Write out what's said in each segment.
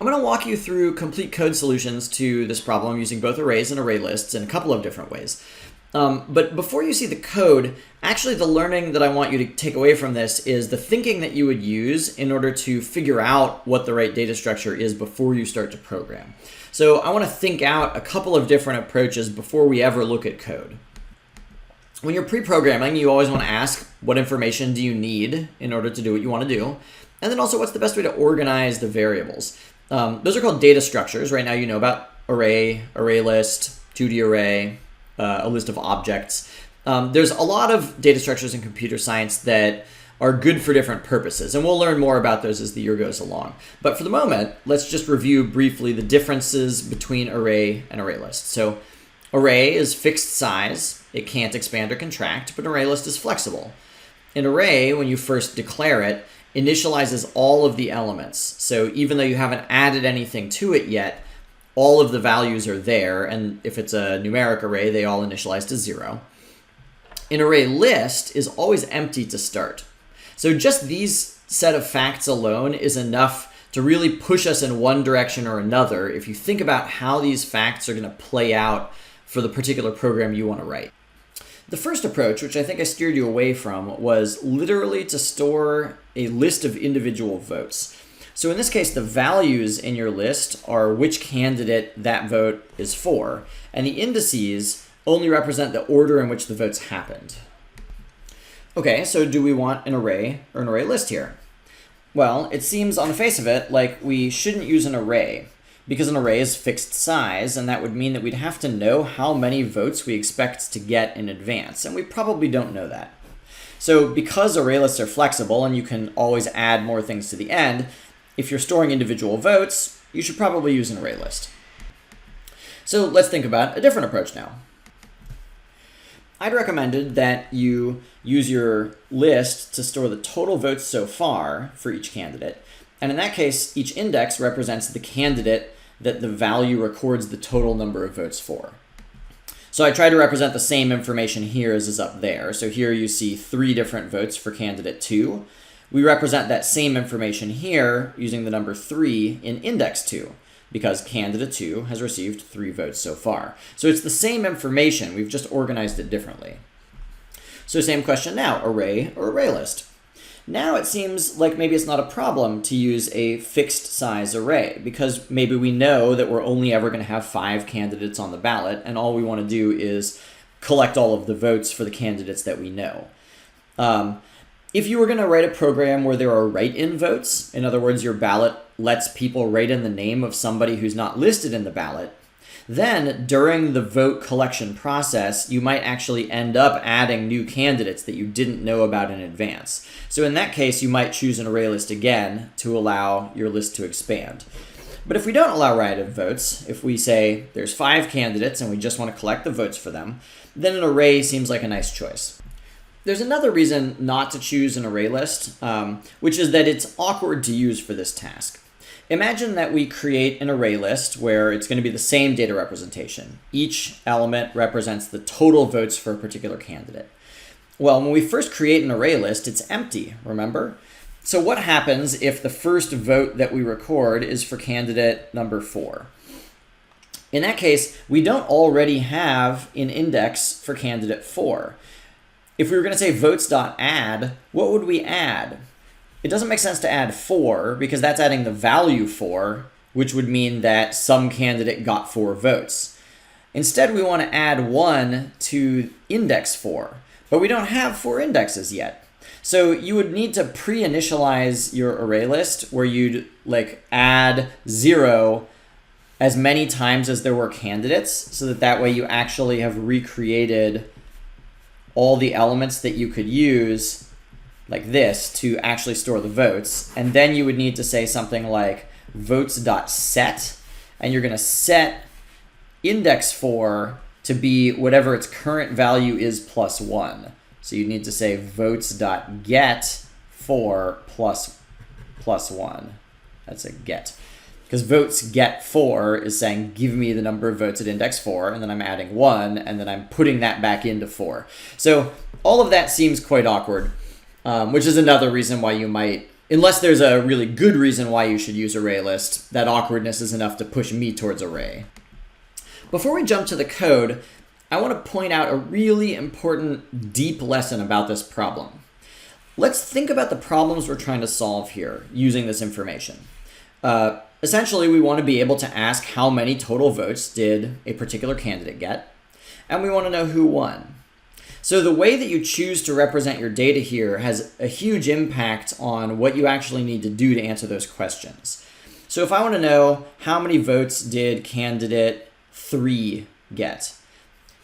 I'm going to walk you through complete code solutions to this problem using both arrays and array lists in a couple of different ways. But before you see the code, actually the learning that I want you to take away from this is the thinking that you would use in order to figure out what the right data structure is before you start to program. So I want to think out a couple of different approaches before we ever look at code. When you're pre-programming, you always want to ask, what information do you need in order to do what you want to do? And then also, what's the best way to organize the variables? Those are called data structures. Right now you know about array, ArrayList, 2D array, a list of objects. There's a lot of data structures in computer science that are good for different purposes, and we'll learn more about those as the year goes along. But for the moment, let's just review briefly the differences between array and ArrayList. So array is fixed size. It can't expand or contract, but ArrayList is flexible. An array, when you first declare it, initializes all of the elements. So even though you haven't added anything to it yet, all of the values are there, and if it's a numeric array, they all initialize to 0. An array list is always empty to start. So just these set of facts alone is enough to really push us in one direction or another if you think about how these facts are going to play out for the particular program you want to write. The first approach, which I think I steered you away from, was literally to store a list of individual votes. So in this case, the values in your list are which candidate that vote is for, and the indices only represent the order in which the votes happened. Okay, so do we want an array or an array list here? Well, it seems on the face of it like we shouldn't use an array, because an array is fixed size, and that would mean that we'd have to know how many votes we expect to get in advance, and we probably don't know that. So because array lists are flexible and you can always add more things to the end, if you're storing individual votes, you should probably use an array list. So let's think about a different approach now. I'd recommended that you use your list to store the total votes so far for each candidate. And in that case, each index represents the candidate that the value records the total number of votes for. So I try to represent the same information here as is up there. So here you see 3 different votes for candidate 2. We represent that same information here using the number 3 in index 2, because candidate 2 has received 3 votes so far. So it's the same information, we've just organized it differently. So same question now, array or array list? Now it seems like maybe it's not a problem to use a fixed size array, because maybe we know that we're only ever going to have 5 candidates on the ballot, and all we want to do is collect all of the votes for the candidates that we know. If you were going to write a program where there are write-in votes, in other words, your ballot lets people write in the name of somebody who's not listed in the ballot, then during the vote collection process, you might actually end up adding new candidates that you didn't know about in advance. So in that case, you might choose an array list again to allow your list to expand. But if we don't allow write-in votes, if we say there's 5 candidates and we just want to collect the votes for them, then an array seems like a nice choice. There's another reason not to choose an array list, which is that it's awkward to use for this task. Imagine that we create an array list where it's going to be the same data representation. Each element represents the total votes for a particular candidate. Well, when we first create an array list, it's empty, remember? So what happens if the first vote that we record is for candidate number 4? In that case, we don't already have an index for candidate 4. If we were going to say votes.add, what would we add? It doesn't make sense to add 4 because that's adding the value 4, which would mean that some candidate got 4 votes. Instead, we want to add 1 to index 4, but we don't have 4 indexes yet. So you would need to pre-initialize your array list where you'd add 0 as many times as there were candidates, so that way you actually have recreated all the elements that you could use like this to actually store the votes. And then you would need to say something like votes.set, and you're going to set index 4 to be whatever its current value is plus 1. So you need to say votes.get 4 plus 1. That's a get. Because votes get 4 is saying, give me the number of votes at index 4, and then I'm adding 1, and then I'm putting that back into 4. So all of that seems quite awkward, which is another reason why you might Unless there's a really good reason why you should use ArrayList, that awkwardness is enough to push me towards array. Before we jump to the code, I want to point out a really important deep lesson about this problem. Let's think about the problems we're trying to solve here using this information. Essentially, we want to be able to ask how many total votes did a particular candidate get, and we want to know who won. So the way that you choose to represent your data here has a huge impact on what you actually need to do to answer those questions. So if I want to know how many votes did candidate 3 get,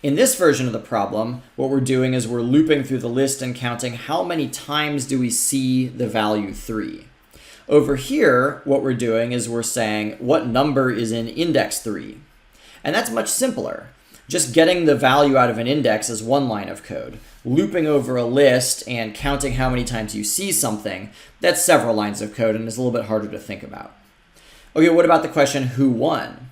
in this version of the problem, what we're doing is we're looping through the list and counting how many times do we see the value 3. Over here, what we're doing is we're saying what number is in index 3. And that's much simpler. Just getting the value out of an index is one line of code. Looping over a list and counting how many times you see something, that's several lines of code and is a little bit harder to think about. Okay, what about the question who won?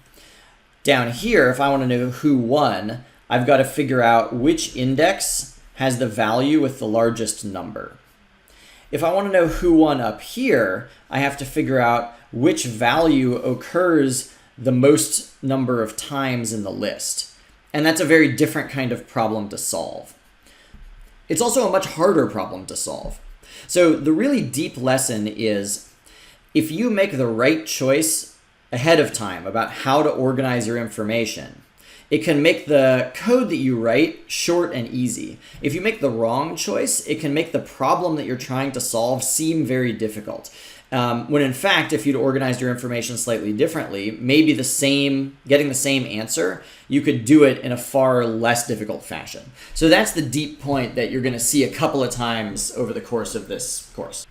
Down here, if I want to know who won, I've got to figure out which index has the value with the largest number. If I want to know who won up here, I have to figure out which value occurs the most number of times in the list. And that's a very different kind of problem to solve. It's also a much harder problem to solve. So the really deep lesson is if you make the right choice ahead of time about how to organize your information, it can make the code that you write short and easy. If you make the wrong choice, it can make the problem that you're trying to solve seem very difficult. When in fact, if you'd organized your information slightly differently, maybe getting the same answer, you could do it in a far less difficult fashion. So that's the deep point that you're going to see a couple of times over the course of this course.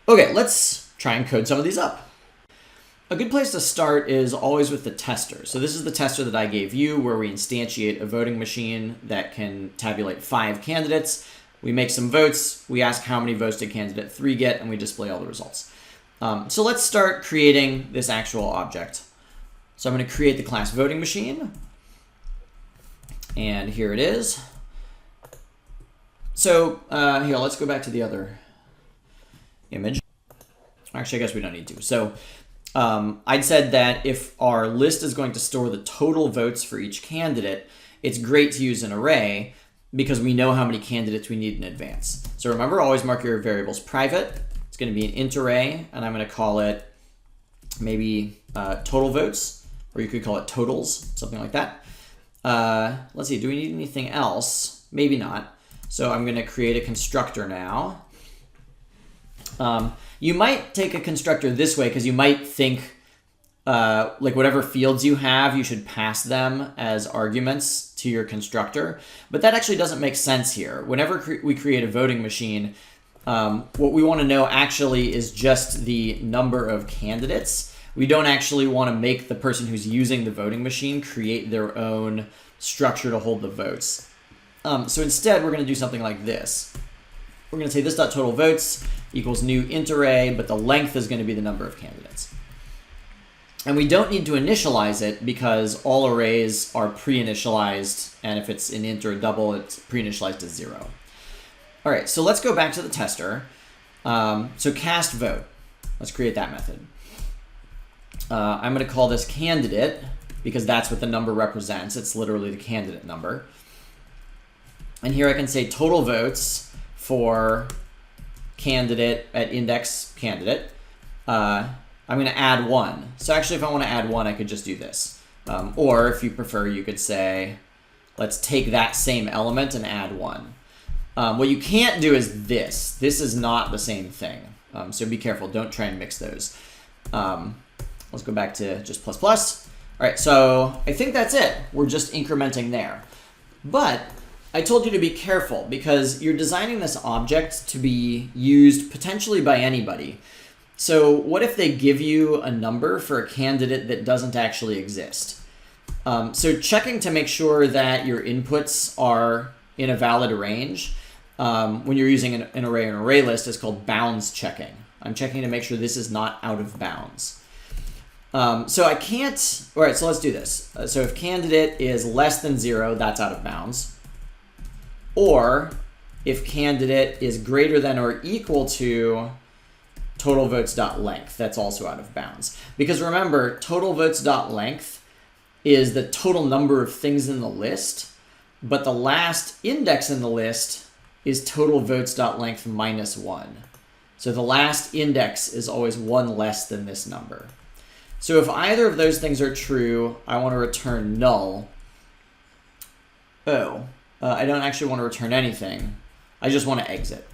Okay, let's try and code some of these up. A good place to start is always with the tester. So this is the tester that I gave you where we instantiate a voting machine that can tabulate 5 candidates. We make some votes, we ask how many votes did candidate 3 get, and we display all the results. So let's start creating this actual object. So I'm going to create the class voting machine. And here it is. So here, let's go back to the other image. Actually, I guess we don't need to. So I'd said that if our list is going to store the total votes for each candidate, it's great to use an array because we know how many candidates we need in advance. So remember, always mark your variables private. It's going to be an int array, and I'm going to call it maybe total votes, or you could call it totals, something like that. Let's see, do we need anything else? Maybe not. So I'm going to create a constructor now. You might take a constructor this way because you might think like whatever fields you have, you should pass them as arguments to your constructor. But that actually doesn't make sense here. Whenever we create a voting machine, what we want to know actually is just the number of candidates. We don't actually want to make the person who's using the voting machine create their own structure to hold the votes. So instead, we're going to do something like this. We're going to say this.totalVotes equals new int array, but the length is going to be the number of candidates. And we don't need to initialize it because all arrays are pre-initialized, and if it's an int or a double, it's pre-initialized as 0. All right, so let's go back to the tester. So cast vote. Let's create that method. I'm going to call this candidate because that's what the number represents. It's literally the candidate number. And here I can say total votes for candidate at index candidate. I'm going to add 1. So actually, if I want to add 1, I could just do this. Or if you prefer, you could say, let's take that same element and add 1. What you can't do is this. This is not the same thing. So be careful. Don't try and mix those. Let's go back to just plus plus. All right, so I think that's it. We're just incrementing there. But I told you to be careful because you're designing this object to be used potentially by anybody. So what if they give you a number for a candidate that doesn't actually exist? So checking to make sure that your inputs are in a valid range when you're using an array or an array list is called bounds checking. I'm checking to make sure this is not out of bounds. So I can't, all right, so let's do this. So if candidate is less than 0, that's out of bounds. Or if candidate is greater than or equal to total votes.length. That's also out of bounds. Because remember, total votes.length is the total number of things in the list, but the last index in the list is total votes.length minus 1. So the last index is always 1 less than this number. So if either of those things are true, I want to return null. I don't actually want to return anything. I just want to exit.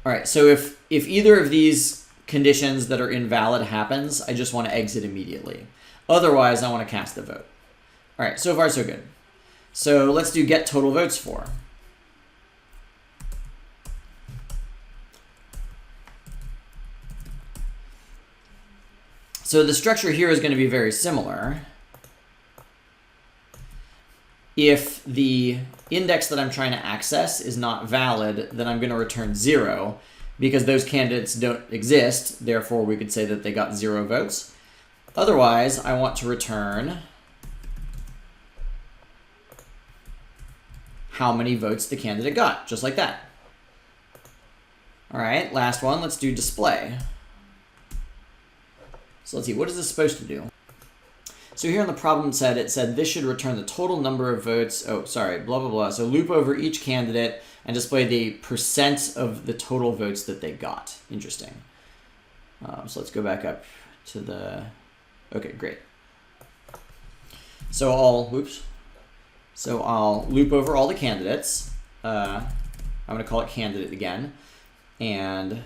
All right, so if either of these conditions that are invalid happens, I just want to exit immediately. Otherwise, I want to cast the vote. All right, so far so good. So let's do get total votes for. So the structure here is going to be very similar. If the index that I'm trying to access is not valid, then I'm going to return 0 because those candidates don't exist. Therefore, we could say that they got 0 votes. Otherwise, I want to return how many votes the candidate got, just like that. All right, last one, let's do display. So let's see, what is this supposed to do? So here in the problem set, it said this should return the total number of votes. Oh, sorry, blah, blah, blah. So loop over each candidate and display the percent of the total votes that they got. Interesting. So let's go back up to the, okay, great. So I'll loop over all the candidates. I'm going to call it candidate again. And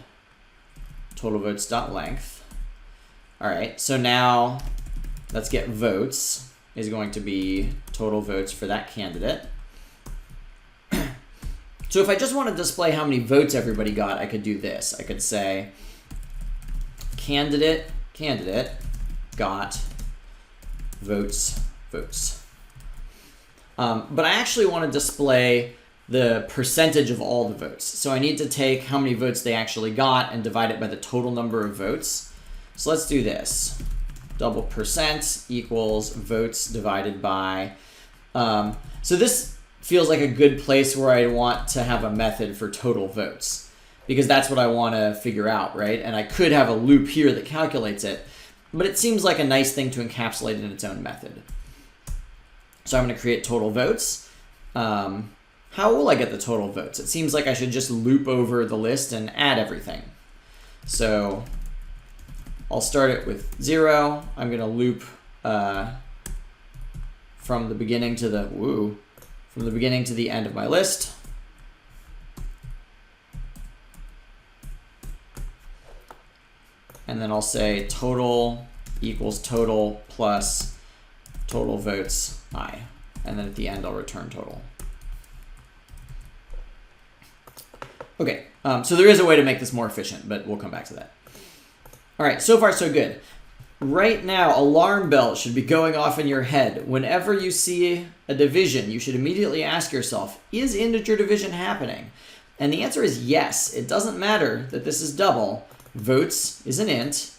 total votes.length. All right, so now let's get votes is going to be total votes for that candidate. So if I just want to display how many votes everybody got, I could do this. I could say candidate got votes. But I actually want to display the percentage of all the votes. So I need to take how many votes they actually got and divide it by the total number of votes. So let's do this. Double percent equals votes divided by. So this feels like a good place where I want to have a method for total votes because that's what I want to figure out, right? And I could have a loop here that calculates it, but it seems like a nice thing to encapsulate in its own method. So I'm going to create total votes. How will I get the total votes? It seems like I should just loop over the list and add everything. So I'll start it with 0. I'm going to loop from the beginning to the end of my list. And then I'll say total equals total plus total votes I. And then at the end, I'll return total. Okay, so there is a way to make this more efficient, but we'll come back to that. All right, so far so good. Right now, alarm bells should be going off in your head. Whenever you see a division, you should immediately ask yourself, is integer division happening? And the answer is yes. It doesn't matter that this is double. Votes is an int.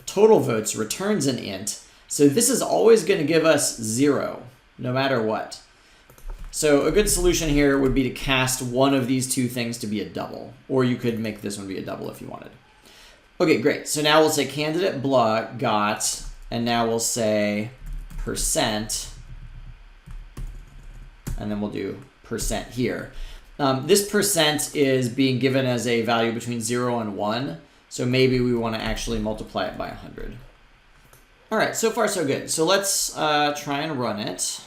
Total votes returns an int. So this is always going to give us 0, no matter what. So a good solution here would be to cast one of these two things to be a double. Or you could make this one be a double if you wanted. Okay, great. So now we'll say candidate blah got, and now we'll say percent, and then we'll do percent here. This percent is being given as a value between 0 and 1, so maybe we want to actually multiply it by 100. All right, so far so good. So let's try and run it.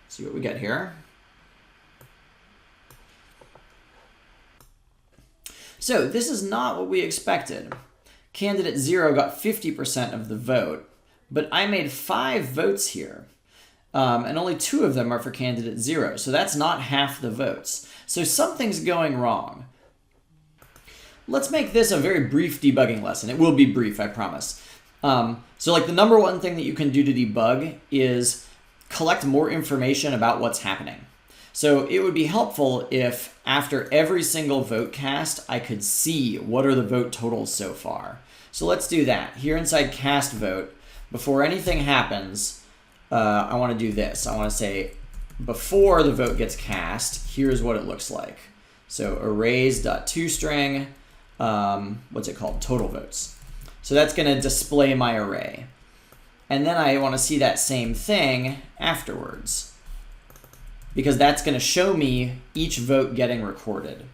See what we get here. So this is not what we expected. Candidate 0 got 50% of the vote, but I made 5 votes here, and only 2 of them are for candidate 0, so that's not half the votes. So something's going wrong. Let's make this a very brief debugging lesson. It will be brief, I promise. So like the number one thing that you can do to debug is collect more information about what's happening. So it would be helpful if after every single vote cast, I could see what are the vote totals so far. So let's do that. Here inside cast vote, before anything happens, I want to do this. I want to say before the vote gets cast, here's what it looks like. So arrays.toString, what's it called? Total votes. So that's going to display my array. And then I want to see that same thing afterwards, because that's going to show me each vote getting recorded.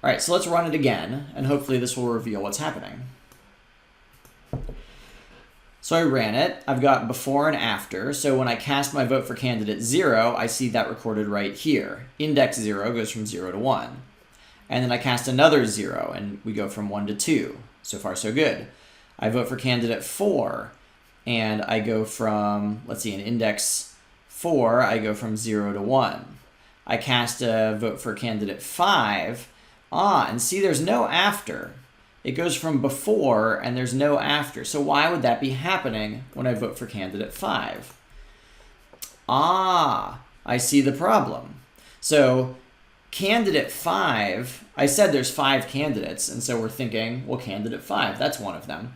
All right, so let's run it again, and hopefully this will reveal what's happening. So I ran it. I've got before and after. So when I cast my vote for candidate 0, I see that recorded right here. Index 0 goes from 0 to 1. And then I cast another 0, and we go from 1 to 2. So far, so good. I vote for candidate 4, and I go from, let's see, in index 4, I go from 0 to 1. I cast a vote for candidate 5. And see, there's no after. It goes from before, and there's no after. So why would that be happening when I vote for candidate 5? I see the problem. So candidate 5, I said there's 5 candidates, and so we're thinking, well, candidate 5, that's one of them.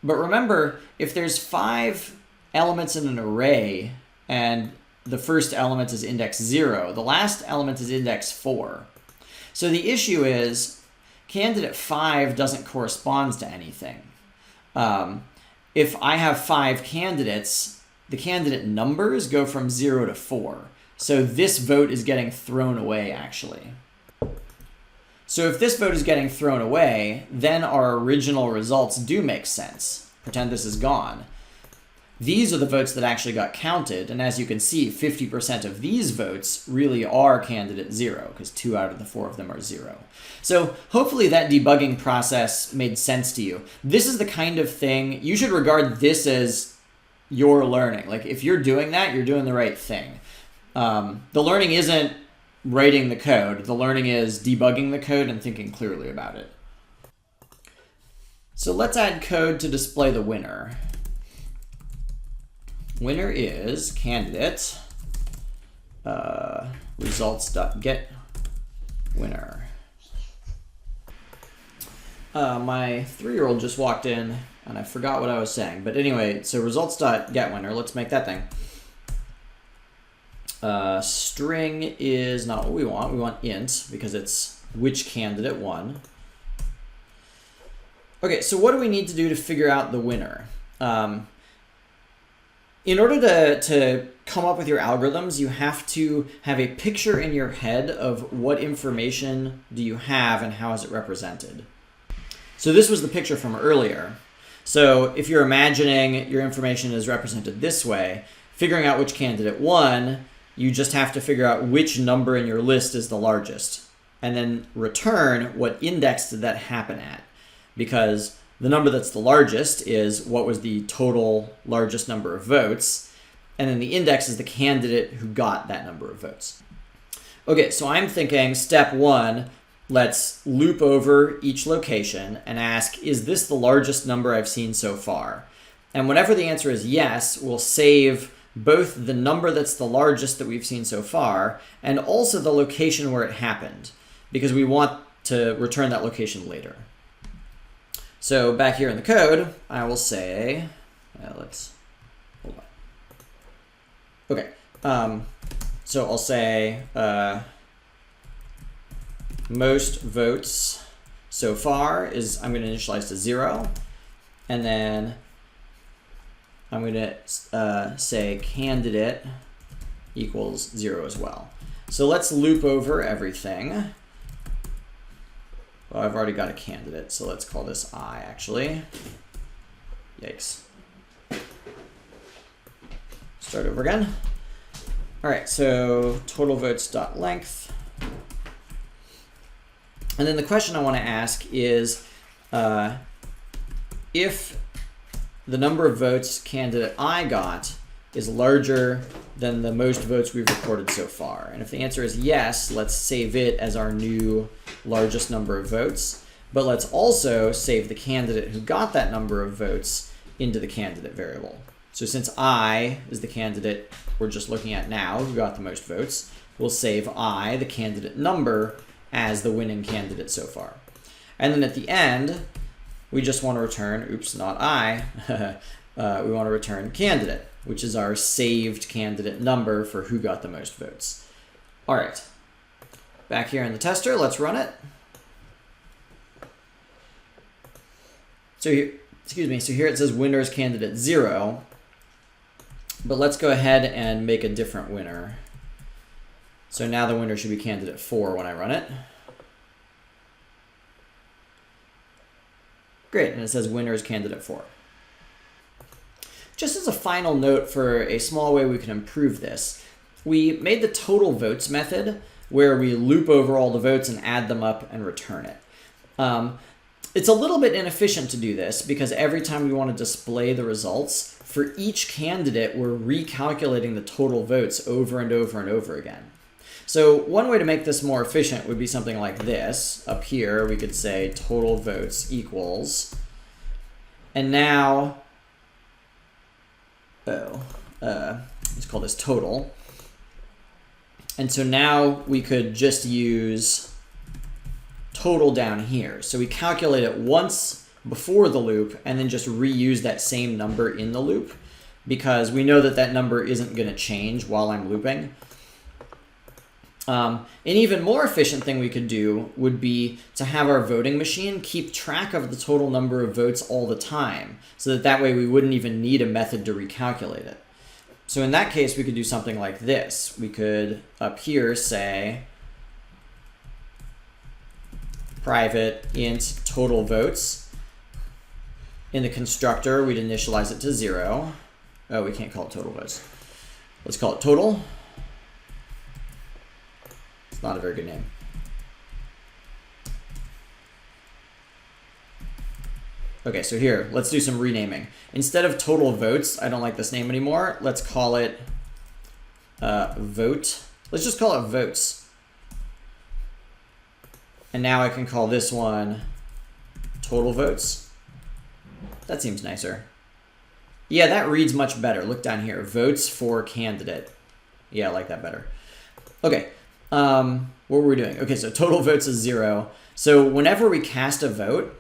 But remember, if there's 5 elements in an array, and the first element is index 0, the last element is index 4. So the issue is, candidate 5 doesn't correspond to anything. If I have 5 candidates, the candidate numbers go from 0 to 4. So this vote is getting thrown away, actually. So if this vote is getting thrown away, then our original results do make sense. Pretend this is gone. These are the votes that actually got counted, and as you can see, 50% of these votes really are candidate 0, because 2 out of the 4 of them are 0. So hopefully that debugging process made sense to you. This is the kind of thing, you should regard this as your learning. Like, if you're doing that, you're doing the right thing. The learning isn't writing the code. The learning is debugging the code and thinking clearly about it. So let's add code to display the winner. Winner is candidate results.get winner. My 3-year-old just walked in and I forgot what I was saying. But anyway, so results.get winner, let's make that thing. String is not what we want. We want int because it's which candidate won. Okay, so what do we need to do to figure out the winner? In order to come up with your algorithms, you have to have a picture in your head of what information do you have and how is it represented. So this was the picture from earlier. So if you're imagining your information is represented this way, figuring out which candidate won, you just have to figure out which number in your list is the largest, and then return what index did that happen at, because the number that's the largest is what was the total largest number of votes, and then the index is the candidate who got that number of votes. Okay, so I'm thinking step 1, let's loop over each location and ask, is this the largest number I've seen so far? And whenever the answer is yes, we'll save both the number that's the largest that we've seen so far and also the location where it happened, because we want to return that location later. So back here in the code, I will say, let's, hold on. Okay, so I'll say most votes so far is, I'm going to initialize to 0, and then I'm going to say candidate equals 0 as well. So let's loop over everything. Well, I've already got a candidate, so let's call this I, actually. Yikes. Start over again. All right, so total votes.length. And then the question I want to ask is, if the number of votes candidate I got is larger than the most votes we've recorded so far. And if the answer is yes, let's save it as our new largest number of votes. But let's also save the candidate who got that number of votes into the candidate variable. So since I is the candidate we're just looking at now who got the most votes, we'll save I, the candidate number, as the winning candidate so far. And then at the end, we just want to return, oops, not I, we want to return candidate, which is our saved candidate number for who got the most votes. All right. back here in the tester, let's run it. So here, so here it says winner is candidate 0, but let's go ahead and make a different winner. So now the winner should be candidate 4 when I run it. Great, and it says winner is candidate 4. Just as a final note for a small way we can improve this, we made the total votes method where we loop over all the votes and add them up and return it. It's a little bit inefficient to do this because every time we want to display the results, for each candidate, we're recalculating the total votes over and over and over again. So one way to make this more efficient would be something like this. Up here, we could say total votes equals, and now, let's call this total. And so now we could just use total down here. So we calculate it once before the loop and then just reuse that same number in the loop because we know that that number isn't going to change while I'm looping. An even more efficient thing we could do would be to have our voting machine keep track of the total number of votes all the time so that way we wouldn't even need a method to recalculate it. So in that case, we could do something like this. We could up here say private int total votes. In the constructor, we'd initialize it to 0. Oh, we can't call it total votes. Let's call it total. It's not a very good name. Okay, so here, let's do some renaming. Instead of total votes, I don't like this name anymore. Let's call it vote. Let's just call it votes. And now I can call this one total votes. That seems nicer. Yeah, that reads much better. Look down here, votes for candidate. Yeah, I like that better. Okay, what were we doing? Okay, so total votes is 0. So whenever we cast a vote,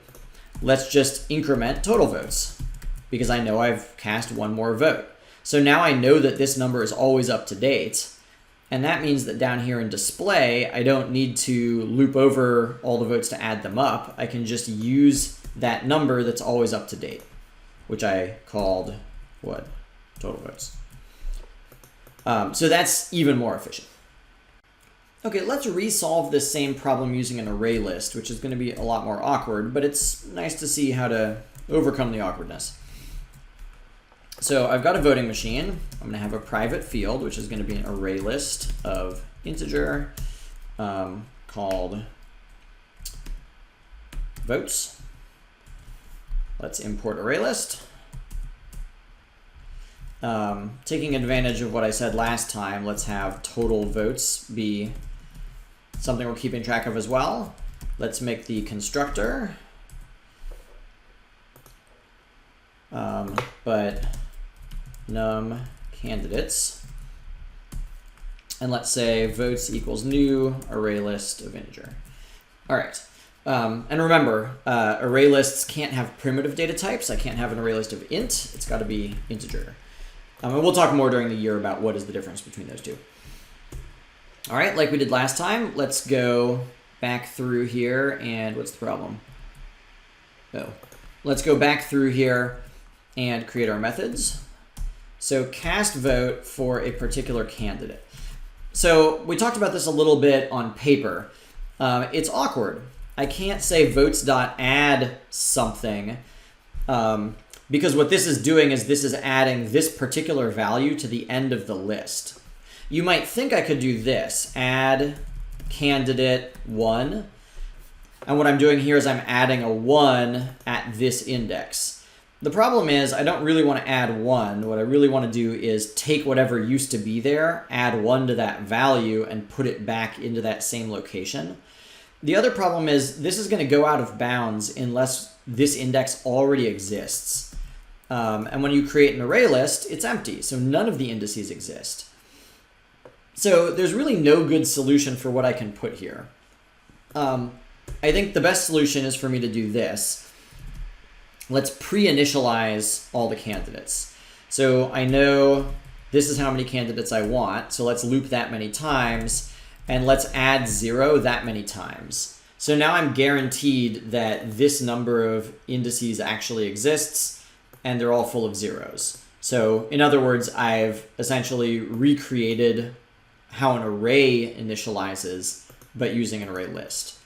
let's just increment total votes because I know I've cast one more vote. So now I know that this number is always up to date. And that means that down here in display, I don't need to loop over all the votes to add them up. I can just use that number that's always up to date, which I called what? Total votes. So that's even more efficient. Okay, let's resolve this same problem using an array list, which is going to be a lot more awkward, but it's nice to see how to overcome the awkwardness. So I've got a voting machine. I'm going to have a private field, which is going to be an array list of integer called votes. Let's import array list. Taking advantage of what I said last time, let's have total votes be something we're keeping track of as well. Let's make the constructor, but num candidates, and let's say votes equals new array list of integer. All right, and remember, array lists can't have primitive data types. I can't have an array list of int. It's got to be integer. And we'll talk more during the year about what is the difference between those two. All right, like we did last time, let's go back through here. And what's the problem? Oh, let's go back through here and create our methods. So cast vote for a particular candidate. So we talked about this a little bit on paper. It's awkward. I can't say votes.add something because what this is doing is this is adding this particular value to the end of the list. You might think I could do this, add candidate 1. And what I'm doing here is I'm adding a 1 at this index. The problem is I don't really want to add 1. What I really want to do is take whatever used to be there, add 1 to that value, and put it back into that same location. The other problem is this is going to go out of bounds unless this index already exists. And when you create an array list, it's empty, so none of the indices exist. So there's really no good solution for what I can put here. I think the best solution is for me to do this. Let's pre-initialize all the candidates. So I know this is how many candidates I want, so let's loop that many times. and let's add 0 that many times. So now I'm guaranteed that this number of indices actually exists, and they're all full of zeros. So in other words, I've essentially recreated how an array initializes, but using an array list.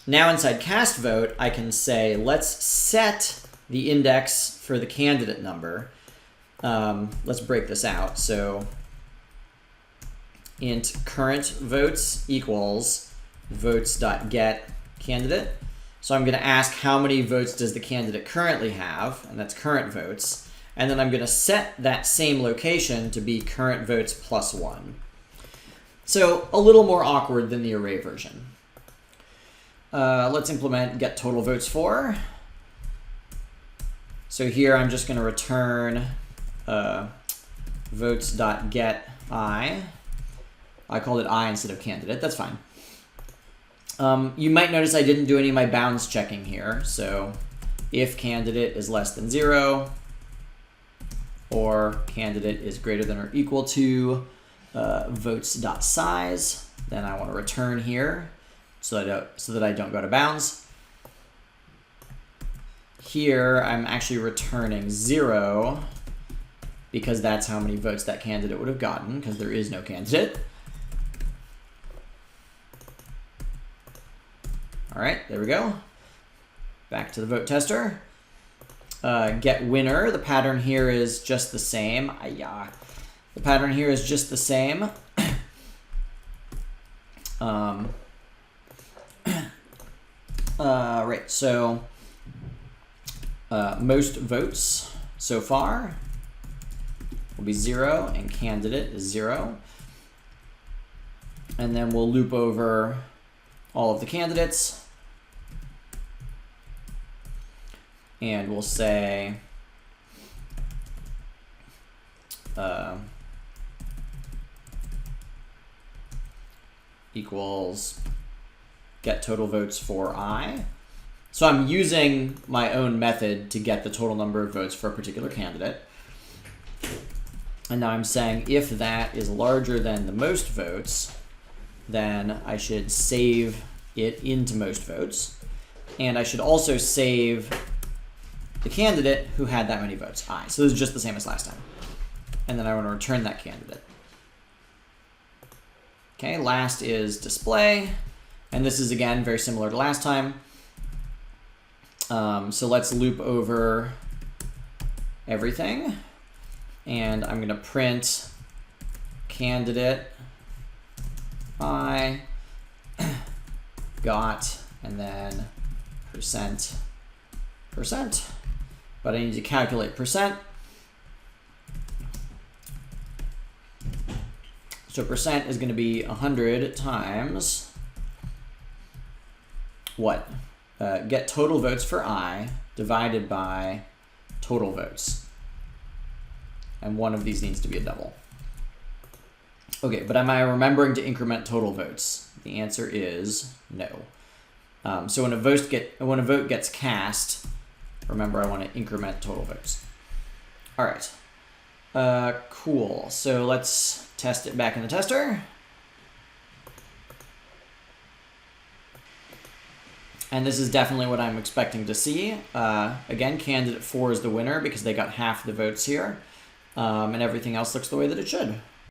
Now inside cast vote, I can say, let's set the index for the candidate number. Let's break this out. So int current votes equals votes.get candidate. So I'm going to ask how many votes does the candidate currently have, and that's current votes. And then I'm going to set that same location to be current votes plus 1. So a little more awkward than the array version. Let's implement get total votes for. So here I'm just going to return votes.get I. I called it I instead of candidate. That's fine. You might notice I didn't do any of my bounds checking here. So if candidate is less than 0, or candidate is greater than or equal to votes.size, then I want to return here so that I don't go to bounds. Here I'm actually returning 0 because that's how many votes that candidate would have gotten, because there is no candidate. All right, there we go. Back to the vote tester. Get winner. The pattern here is just the same. The pattern here is just the same. Right, so most votes so far will be 0, and candidate is 0. And then we'll loop over all of the candidates. And we'll say equals get total votes for I. So I'm using my own method to get the total number of votes for a particular candidate. And now I'm saying if that is larger than the most votes, then I should save it into most votes. And I should also save the candidate who had that many votes, I. So this is just the same as last time. And then I want to return that candidate. Okay, last is display. And this is, again, very similar to last time. So let's loop over everything. And I'm going to print candidate I got, and then percent. But I need to calculate percent. So percent is going to be 100 times what? Get total votes for I divided by total votes. And one of these needs to be a double. Okay, but am I remembering to increment total votes? The answer is no. So when a vote gets cast, remember I want to increment total votes. All right, cool. So let's test it back in the tester. And this is definitely what I'm expecting to see. Again, candidate 4 is the winner because they got half the votes here. And everything else looks the way that it should.